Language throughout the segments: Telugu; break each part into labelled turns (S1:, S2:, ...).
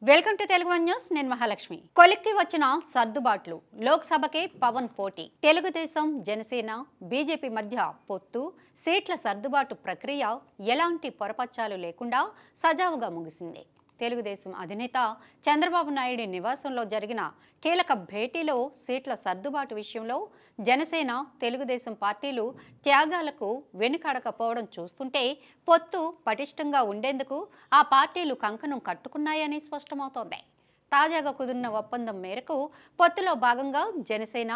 S1: Welcome to Telugu one news. నేను మహాలక్ష్మి. కొలిక్కి వచ్చిన సర్దుబాట్లు, లోక్సభకే పవన్ పోటీ, తెలుగుదేశం జనసేన బీజేపీ మధ్య పొత్తు, సీట్ల సర్దుబాటు ప్రక్రియ ఎలాంటి పొరపచ్చాలు లేకుండా సజావుగా ముగిసింది. తెలుగుదేశం అధినేత చంద్రబాబు నాయుడు నివాసంలో జరిగిన కీలక భేటీలో సీట్ల సర్దుబాటు విషయంలో జనసేన తెలుగుదేశం పార్టీలు త్యాగాలకు వెనుకాడకపోవడం చూస్తుంటే పొత్తు పటిష్టంగా ఉండేందుకు ఆ పార్టీలు కంకణం కట్టుకున్నాయని స్పష్టమవుతోంది. తాజాగా కుదిరిన ఒప్పందం మేరకు పొత్తులో భాగంగా జనసేన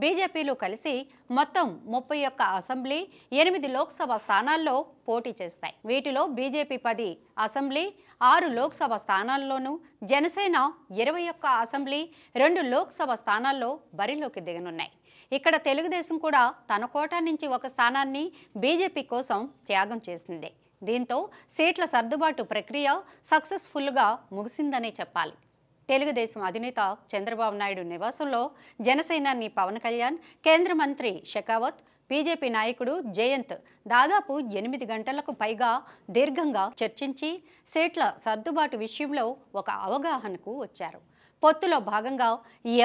S1: బీజేపీలు కలిసి మొత్తం 31 అసెంబ్లీ 8 లోక్సభ స్థానాల్లో పోటీ చేస్తాయి. వీటిలో బీజేపీ 10 అసెంబ్లీ 6 లోక్సభ స్థానాల్లోనూ, జనసేన 21 అసెంబ్లీ 2 లోక్సభ స్థానాల్లో బరిలోకి దిగనున్నాయి. ఇక్కడ తెలుగుదేశం కూడా తన కోటా నుంచి ఒక స్థానాన్ని బీజేపీ కోసం త్యాగం చేసింది. దీంతో సీట్ల సర్దుబాటు ప్రక్రియ సక్సెస్ఫుల్గా ముగిసిందనే చెప్పాలి. తెలుగుదేశం అధినేత చంద్రబాబు నాయుడు నివాసంలో జనసేనాని పవన్ కళ్యాణ్, కేంద్ర మంత్రి షెకావత్, బీజేపీ నాయకుడు జయంత్ దాదాపు 8 గంటలకు పైగా దీర్ఘంగా చర్చించి సీట్ల సర్దుబాటు విషయంలో ఒక అవగాహనకు వచ్చారు. పొత్తులో భాగంగా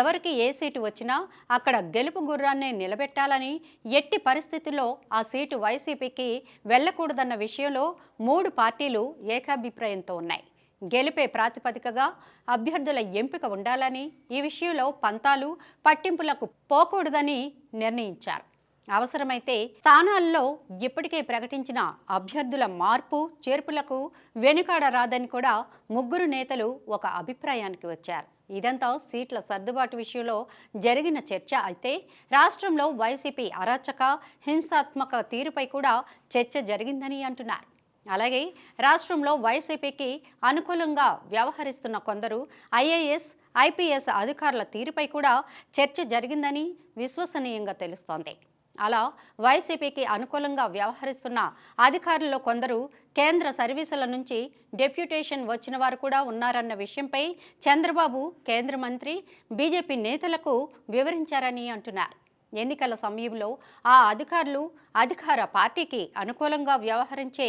S1: ఎవరికి ఏ సీటు వచ్చినా అక్కడ గెలుపు గుర్రాన్నే నిలబెట్టాలని, ఎట్టి పరిస్థితుల్లో ఆ సీటు వైసీపీకి వెళ్లకూడదన్న విషయంలో 3 పార్టీలు ఏకాభిప్రాయంతో ఉన్నాయి. గెలిపే ప్రాతిపదికగా అభ్యర్థుల ఎంపిక ఉండాలని, ఈ విషయంలో పంతాలు పట్టింపులకు పోకూడదని నిర్ణయించారు. అవసరమైతే స్థానాల్లో ఇప్పటికే ప్రకటించిన అభ్యర్థుల మార్పు చేర్పులకు వెనుకాడరాదని కూడా 3 నేతలు ఒక అభిప్రాయానికి వచ్చారు. ఇదంతా సీట్ల సర్దుబాటు విషయంలో జరిగిన చర్చ అయితే, రాష్ట్రంలో వైసీపీ అరాచక హింసాత్మక తీరుపై కూడా చర్చ జరిగిందని అంటున్నారు. అలాగే రాష్ట్రంలో వైసీపీకి అనుకూలంగా వ్యవహరిస్తున్న కొందరు ఐఏఎస్, ఐపీఎస్ అధికారుల తీరుపై కూడా చర్చ జరిగిందని విశ్వసనీయంగా తెలుస్తోంది. అలా వైసీపీకి అనుకూలంగా వ్యవహరిస్తున్న అధికారుల్లో కొందరు కేంద్ర సర్వీసుల నుంచి డెప్యూటేషన్ వచ్చిన వారు కూడా ఉన్నారన్న విషయంపై చంద్రబాబు కేంద్ర మంత్రి, బీజేపీ నేతలకు వివరించారని అంటున్నారు. ఎన్నికల సమయంలో ఆ అధికారులు అధికార పార్టీకి అనుకూలంగా వ్యవహరించే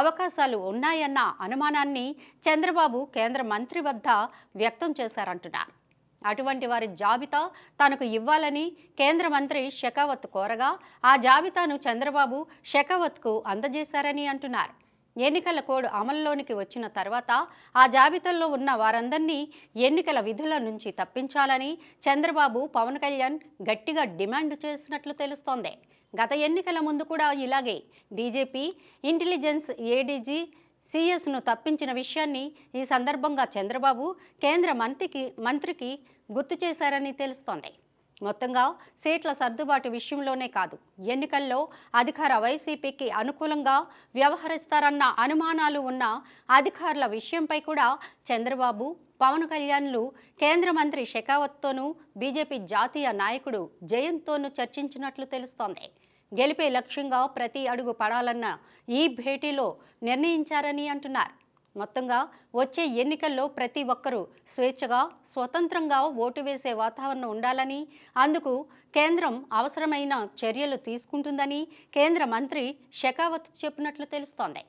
S1: అవకాశాలు ఉన్నాయన్న అనుమానాన్ని చంద్రబాబు కేంద్ర మంత్రి వద్ద వ్యక్తం చేశారంటున్నారు. అటువంటి వారి జాబితా తనకు ఇవ్వాలని కేంద్ర మంత్రి షెకావత్ కోరగా ఆ జాబితాను చంద్రబాబు షెకావత్కు అందజేశారని అంటున్నారు. ఎన్నికల కోడ్ అమల్లోనికి వచ్చిన తర్వాత ఆ జాబితాలో ఉన్న వారందరినీ ఎన్నికల విధుల నుంచి తప్పించాలని చంద్రబాబు, పవన్ కళ్యాణ్ గట్టిగా డిమాండ్ చేసినట్లు తెలుస్తోంది. గత ఎన్నికల ముందు కూడా ఇలాగే డీజీపీ, ఇంటెలిజెన్స్ ఏడీజీ, సిఎస్ను తప్పించిన విషయాన్ని ఈ సందర్భంగా చంద్రబాబు కేంద్ర మంత్రికి గుర్తు చేశారని తెలుస్తోంది. మొత్తంగా సీట్ల సర్దుబాటు విషయంలోనే కాదు, ఎన్నికల్లో అధికార వైసీపీకి అనుకూలంగా వ్యవహరిస్తారన్న అనుమానాలు ఉన్న అధికారుల విషయంపై కూడా చంద్రబాబు, పవన్ కళ్యాణ్లు కేంద్ర మంత్రి షెకావత్తోనూ, బీజేపీ జాతీయ నాయకుడు జయంత్తోనూ చర్చించినట్లు తెలుస్తోంది. గెలిపే లక్ష్యంగా ప్రతి అడుగు పడాలన్న ఈ భేటీలో నిర్ణయించారని అంటున్నారు. మొత్తంగా వచ్చే ఎన్నికల్లో ప్రతి ఒక్కరూ స్వేచ్ఛగా, స్వతంత్రంగా ఓటు వేసే వాతావరణం ఉండాలని, అందుకు కేంద్రం అవసరమైన చర్యలు తీసుకుంటుందని కేంద్ర మంత్రి షెకావత్ చెప్పినట్లు తెలుస్తోంది.